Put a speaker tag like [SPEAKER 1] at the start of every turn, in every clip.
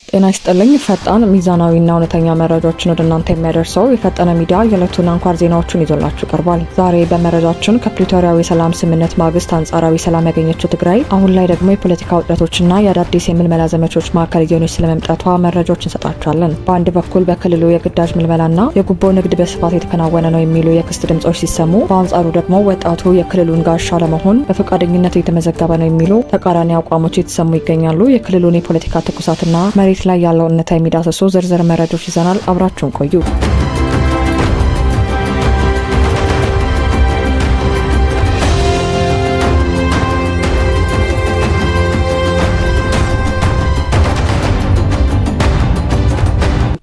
[SPEAKER 1] ጤና ይስጥልኝ። ፈጣን ሚዛናዊና እውነተኛ መረጃዎችን ወደ እናንተ የሚያደርሰው የፈጠነ ሚዲያ የዕለቱን አንኳር ዜናዎችን ይዞላችሁ ቀርቧል። ዛሬ በመረጃችን ከፕሪቶሪያው የሰላም ስምምነት ማግስት አንጻራዊ ሰላም ያገኘችው ትግራይ አሁን ላይ ደግሞ የፖለቲካ ውጥረቶችና የአዳዲስ የምልመላ ዘመቻዎች ማዕከል እየሆነች ስለመምጣቷ መረጃዎች እንሰጣችኋለን። በአንድ በኩል በክልሉ የግዳጅ ምልመላና የጉቦ ንግድ በስፋት የተከናወነ ነው የሚሉ የክስ ድምጾች ሲሰሙ፣ በአንጻሩ ደግሞ ወጣቱ የክልሉን ጋሻ ለመሆን በፈቃደኝነት የተመዘገበ ነው የሚሉ ተቃራኒ አቋሞች የተሰሙ ይገኛሉ። የክልሉን የፖለቲካ ትኩሳትና መሬት ላይ ያለው እውነታ የሚዳሰሱ ዝርዝር መረጃዎች ይዘናል። አብራችሁን ቆዩ።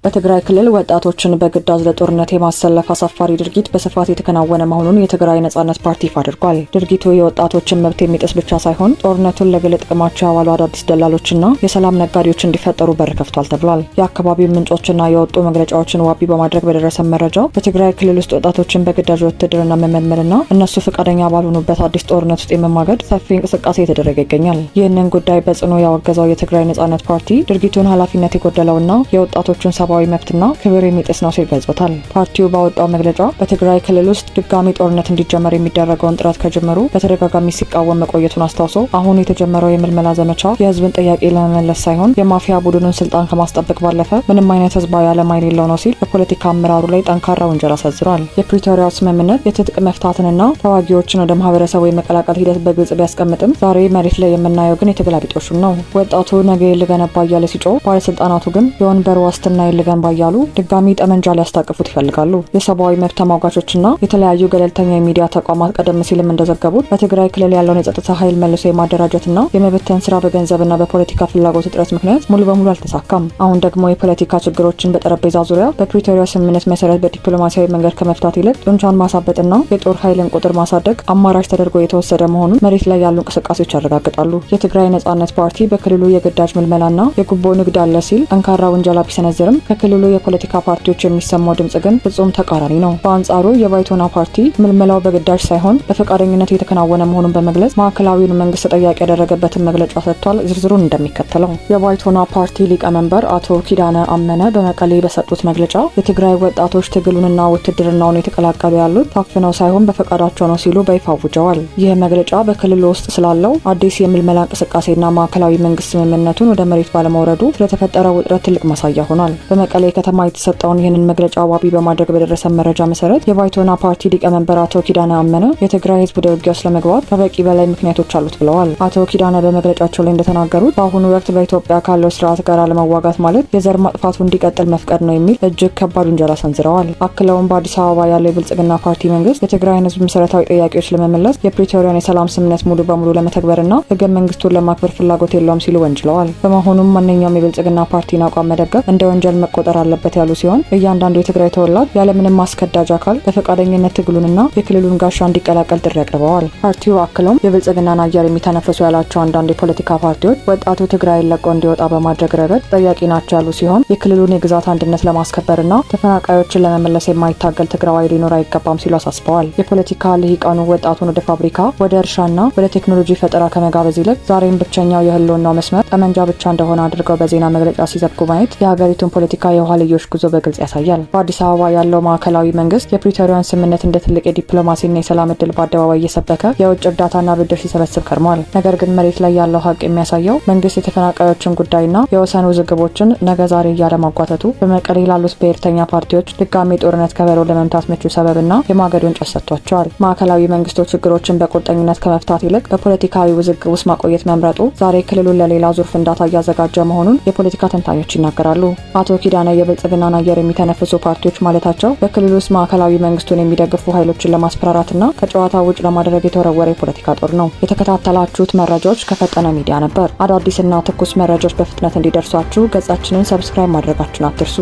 [SPEAKER 1] በትግራይ ክልል ወጣቶችን በግዳጅ ለጦርነት የማሰለፍ አሳፋሪ ድርጊት በስፋት የተከናወነ መሆኑን የትግራይ ነጻነት ፓርቲ ይፋ አድርጓል። ድርጊቱ የወጣቶችን መብት የሚጥስ ብቻ ሳይሆን ጦርነቱን ለግል ጥቅማቸው ያዋሉ አዳዲስ ደላሎችና የሰላም ነጋዴዎች እንዲፈጠሩ በር ከፍቷል ተብሏል። የአካባቢው ምንጮችና የወጡ መግለጫዎችን ዋቢ በማድረግ በደረሰ መረጃ በትግራይ ክልል ውስጥ ወጣቶችን በግዳጅ ውትድርና መመልመልና እነሱ ፈቃደኛ ባልሆኑበት አዲስ ጦርነት ውስጥ የመማገድ ሰፊ እንቅስቃሴ የተደረገ ይገኛል። ይህንን ጉዳይ በጽኑ ያወገዘው የትግራይ ነጻነት ፓርቲ ድርጊቱን ኃላፊነት የጎደለውና የወጣቶችን ሰብአዊ መብትና ክብር የሚጥስ ነው ሲል ገልጾታል። ፓርቲው ባወጣው መግለጫ በትግራይ ክልል ውስጥ ድጋሚ ጦርነት እንዲጀመር የሚደረገውን ጥረት ከጀመሩ በተደጋጋሚ ሲቃወም መቆየቱን አስታውሶ አሁን የተጀመረው የምልመላ ዘመቻ የህዝብን ጥያቄ ለመመለስ ሳይሆን የማፊያ ቡድኑን ስልጣን ከማስጠበቅ ባለፈ ምንም አይነት ህዝባዊ ዓላማ የሌለው ነው ሲል በፖለቲካ አመራሩ ላይ ጠንካራ ወንጀል አሰንዝሯል። የፕሪቶሪያው ስምምነት የትጥቅ መፍታትንና ተዋጊዎችን ወደ ማህበረሰቡ የመቀላቀል ሂደት በግልጽ ቢያስቀምጥም ዛሬ መሬት ላይ የምናየው ግን የተገላቢጦሹን ነው። ወጣቱ ነገ ልገነባ እያለ ሲጮህ፣ ባለስልጣናቱ ግን የወንበር ዋስትና ልገንባ እያሉ ድጋሚ ጠመንጃ ሊያስታቅፉት ይፈልጋሉ። የሰብአዊ መብት ተሟጋቾችና የተለያዩ ገለልተኛ የሚዲያ ተቋማት ቀደም ሲልም እንደዘገቡት በትግራይ ክልል ያለውን የጸጥታ ኃይል መልሶ የማደራጀትና የመበተን ስራ በገንዘብና በፖለቲካ ፍላጎት እጥረት ምክንያት ሙሉ በሙሉ አልተሳካም። አሁን ደግሞ የፖለቲካ ችግሮችን በጠረጴዛ ዙሪያ በፕሪቶሪያ ስምምነት መሰረት በዲፕሎማሲያዊ መንገድ ከመፍታት ይልቅ ጡንቻን ማሳበጥና የጦር ኃይልን ቁጥር ማሳደግ አማራጭ ተደርጎ የተወሰደ መሆኑን መሬት ላይ ያሉ እንቅስቃሴዎች ያረጋግጣሉ። የትግራይ ነጻነት ፓርቲ በክልሉ የግዳጅ ምልመላና የጉቦ ንግድ አለ ሲል ጠንካራ ውንጀላ ቢሰነዝርም ከክልሉ የፖለቲካ ፓርቲዎች የሚሰማው ድምጽ ግን ፍጹም ተቃራኒ ነው። በአንጻሩ የባይቶና ፓርቲ ምልመላው በግዳጅ ሳይሆን በፈቃደኝነት የተከናወነ መሆኑን በመግለጽ ማዕከላዊውን መንግስት ተጠያቂ ያደረገበትን መግለጫ ሰጥቷል። ዝርዝሩን እንደሚከተለው። የባይቶና ፓርቲ ሊቀመንበር አቶ ኪዳነ አመነ በመቀሌ በሰጡት መግለጫ የትግራይ ወጣቶች ትግሉንና ውትድርናውን የተቀላቀሉ ያሉት ታፍነው ሳይሆን በፈቃዳቸው ነው ሲሉ በይፋ አውጀዋል። ይህ መግለጫ በክልሉ ውስጥ ስላለው አዲስ የምልመላ እንቅስቃሴና ማዕከላዊ መንግስት ስምምነቱን ወደ መሬት ባለመውረዱ ስለተፈጠረው ውጥረት ትልቅ ማሳያ ሆኗል። በመቀሌ ከተማ የተሰጠውን ይህንን መግለጫ ዋቢ በማድረግ በደረሰ መረጃ መሰረት የባይቶና ፓርቲ ሊቀመንበር አቶ ኪዳነ አመነ የትግራይ ህዝብ ወደ ውጊያ ለመግባት ከበቂ በላይ ምክንያቶች አሉት ብለዋል። አቶ ኪዳነ በመግለጫቸው ላይ እንደተናገሩት በአሁኑ ወቅት በኢትዮጵያ ካለው ስርዓት ጋር ለመዋጋት ማለት የዘር ማጥፋቱ እንዲቀጥል መፍቀድ ነው የሚል እጅግ ከባድ ውንጀላ ሰንዝረዋል። አክለውም በአዲስ አበባ ያለው የብልጽግና ፓርቲ መንግስት የትግራይን ህዝብ መሰረታዊ ጥያቄዎች ለመመለስ የፕሪቶሪያን የሰላም ስምምነት ሙሉ በሙሉ ለመተግበርና ህገ መንግስቱን ለማክበር ፍላጎት የለውም ሲሉ ወንጅለዋል። በመሆኑም ማንኛውም የብልጽግና ፓርቲን አቋም መደገፍ እንደ ወንጀል መቆጠር አለበት ያሉ ሲሆን እያንዳንዱ የትግራይ ተወላጅ ያለምንም ማስገዳጅ አካል በፈቃደኝነት ትግሉንና የክልሉን ጋሻ እንዲቀላቀል ጥሪ አቅርበዋል። ፓርቲው አክሎም የብልጽግናን አየር የሚተነፍሱ ያላቸው አንዳንድ የፖለቲካ ፓርቲዎች ወጣቱ ትግራይን ለቆ እንዲወጣ በማድረግ ረገድ ጠያቂ ናቸው ያሉ ሲሆን የክልሉን የግዛት አንድነት ለማስከበርና ተፈናቃዮችን ለመመለስ የማይታገል ትግራዋይ ሊኖር አይገባም ሲሉ አሳስበዋል። የፖለቲካ ልሂቃኑ ወጣቱን ወደ ፋብሪካ፣ ወደ እርሻና ወደ ቴክኖሎጂ ፈጠራ ከመጋበዝ ይልቅ ዛሬም ብቸኛው የህልውናው መስመር ጠመንጃ ብቻ እንደሆነ አድርገው በዜና መግለጫ ሲዘግቡ ማየት የሀገሪቱን ፖለቲካ የኋልዮሽ ጉዞ በግልጽ ያሳያል። በአዲስ አበባ ያለው ማዕከላዊ መንግስት የፕሪቶሪያን ስምምነት እንደ ትልቅ የዲፕሎማሲና የሰላም እድል በአደባባይ እየሰበከ የውጭ እርዳታና ብድር ሲሰበስብ ከርሟል። ነገር ግን መሬት ላይ ያለው ሀቅ የሚያሳየው መንግስት የተፈናቃዮችን ጉዳይና የወሰን ውዝግቦችን ነገ ዛሬ እያለ ማጓተቱ በመቀሌ ላሉት ብሔርተኛ ፓርቲዎች ድጋሚ ጦርነት ከበሮ ለመምታት ምቹ ሰበብና የማገዶ እንጨት ሰጥቷቸዋል። ማዕከላዊ መንግስቱ ችግሮችን በቁርጠኝነት ከመፍታት ይልቅ በፖለቲካዊ ውዝግብ ውስጥ ማቆየት መምረጡ ዛሬ ክልሉን ለሌላ ዙር ፍንዳታ እያዘጋጀ መሆኑን የፖለቲካ ተንታኞች ይናገራሉ። አቶ ኪዳነ የብልጽግናን አየር የሚተነፍሱ ፓርቲዎች ማለታቸው በክልሉ ውስጥ ማዕከላዊ መንግስቱን የሚደግፉ ኃይሎችን ለማስፈራራትና ከጨዋታ ውጭ ለማድረግ የተወረወረ የፖለቲካ ጦር ነው። የተከታተላችሁት መረጃዎች ከፈጠነ ሚዲያ ነበር። አዳዲስና ትኩስ መረጃዎች በፍጥነት እንዲደርሷችሁ ገጻችንን ሰብስክራይብ ማድረጋችሁን አትርሱ።